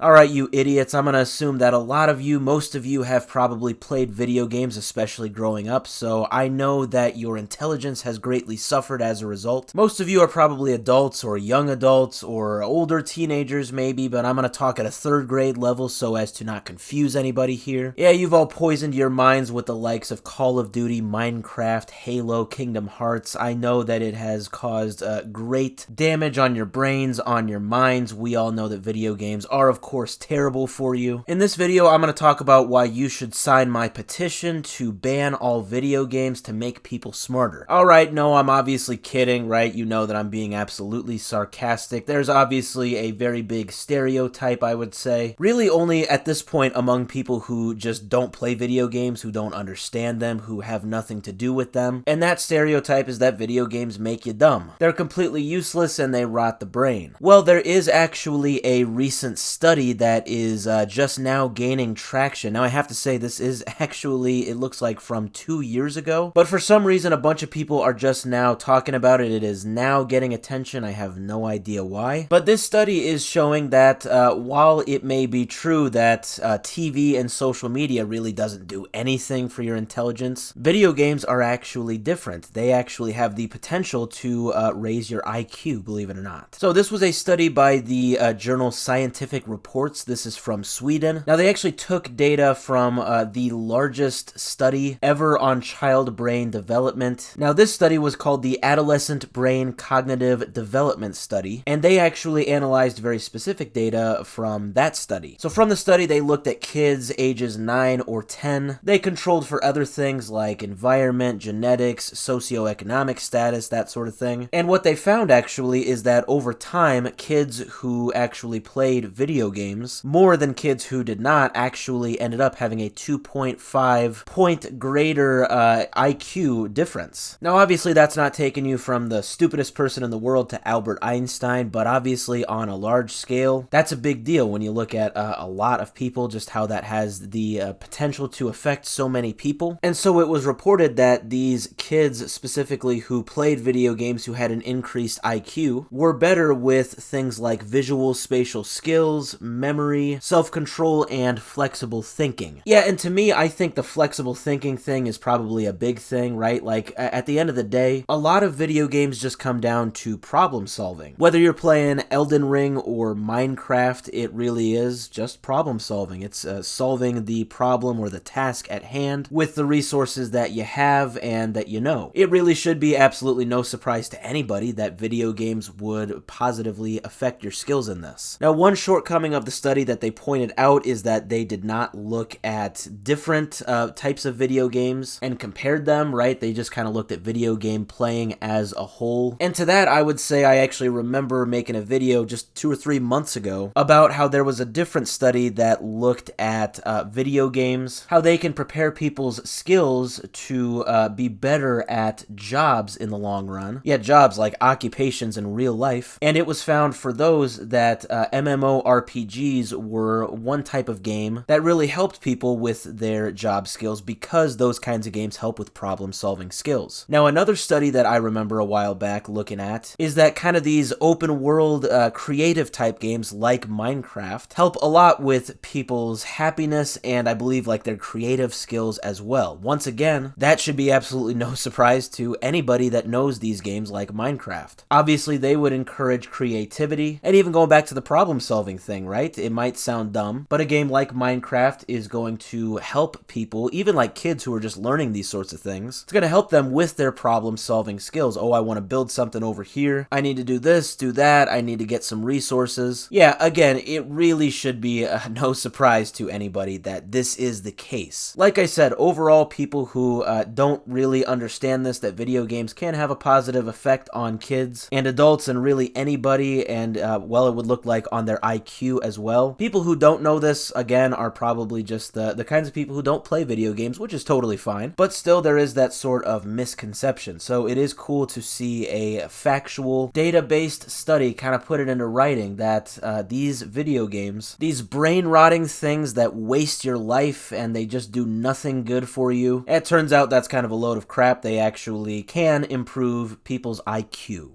Alright, you idiots, I'm gonna assume that a lot of you, most of you, have probably played video games, especially growing up, so I know that your intelligence has greatly suffered as a result. Most of you are probably adults, or young adults, or older teenagers maybe, but I'm gonna talk at a 3rd grade level so as to not confuse anybody here. Yeah, you've all poisoned your minds with the likes of Call of Duty, Minecraft, Halo, Kingdom Hearts. I know that it has caused great damage on your brains, on your minds. We all know that video games are, of course, terrible for you. In this video, I'm going to talk about why you should sign my petition to ban all video games to make people smarter. Alright, no, I'm obviously kidding, right? You know that I'm being absolutely sarcastic. There's obviously a very big stereotype, I would say. Really only at this point among people who just don't play video games, who don't understand them, who have nothing to do with them. And that stereotype is that video games make you dumb. They're completely useless and they rot the brain. Well, there is actually a recent study that is just now gaining traction. Now, I have to say this is actually, it looks like from 2 years ago, but for some reason a bunch of people are just now talking about it. It is now getting attention. I have no idea why. But this study is showing that while it may be true that TV and social media really doesn't do anything for your intelligence, video games are actually different. They actually have the potential to raise your IQ, believe it or not. So this was a study by the journal Scientific Reports. This is from Sweden. Now, they actually took data from the largest study ever on child brain development. Now, this study was called the Adolescent Brain Cognitive Development Study, and they actually analyzed very specific data from that study. So from the study, they looked at kids ages 9 or 10. They controlled for other things like environment, genetics, socioeconomic status, that sort of thing. And what they found actually is that over time, kids who actually played video games more than kids who did not actually ended up having a 2.5 point greater IQ difference. Now, obviously, that's not taking you from the stupidest person in the world to Albert Einstein, but obviously on a large scale, that's a big deal when you look at a lot of people, just how that has the potential to affect so many people. And so it was reported that these kids specifically who played video games who had an increased IQ were better with things like visual spatial skills, memory, self-control, and flexible thinking. Yeah, and to me, I think the flexible thinking thing is probably a big thing, right? Like, at the end of the day, a lot of video games just come down to problem solving. Whether you're playing Elden Ring or Minecraft, it really is just problem solving. It's solving the problem or the task at hand with the resources that you have and that you know. It really should be absolutely no surprise to anybody that video games would positively affect your skills in this. Now, one shortcoming of the study that they pointed out is that they did not look at different types of video games and compared them, right? They just kind of looked at video game playing as a whole. And to that, I would say I actually remember making a video just 2 or 3 months ago about how there was a different study that looked at video games, how they can prepare people's skills to be better at jobs in the long run. Yeah, jobs like occupations in real life. And it was found for those that MMORPGs were one type of game that really helped people with their job skills because those kinds of games help with problem-solving skills. Now, another study that I remember a while back looking at is that kind of these open-world creative type games like Minecraft help a lot with people's happiness and I believe like their creative skills as well. Once again, that should be absolutely no surprise to anybody that knows these games like Minecraft. Obviously, they would encourage creativity and even going back to the problem-solving thing, right? It might sound dumb, but a game like Minecraft is going to help people, even like kids who are just learning these sorts of things. It's going to help them with their problem-solving skills. Oh, I want to build something over here. I need to do this, do that. I need to get some resources. Yeah, again, it really should be no surprise to anybody that this is the case. Like I said, overall, people who don't really understand this, that video games can have a positive effect on kids and adults and really anybody, and well, it would look like on their IQ as well. People who don't know this, again, are probably just the kinds of people who don't play video games, which is totally fine, but still there is that sort of misconception. So it is cool to see a factual, data-based study kind of put it into writing that these video games, these brain-rotting things that waste your life and they just do nothing good for you, it turns out that's kind of a load of crap. They actually can improve people's IQ.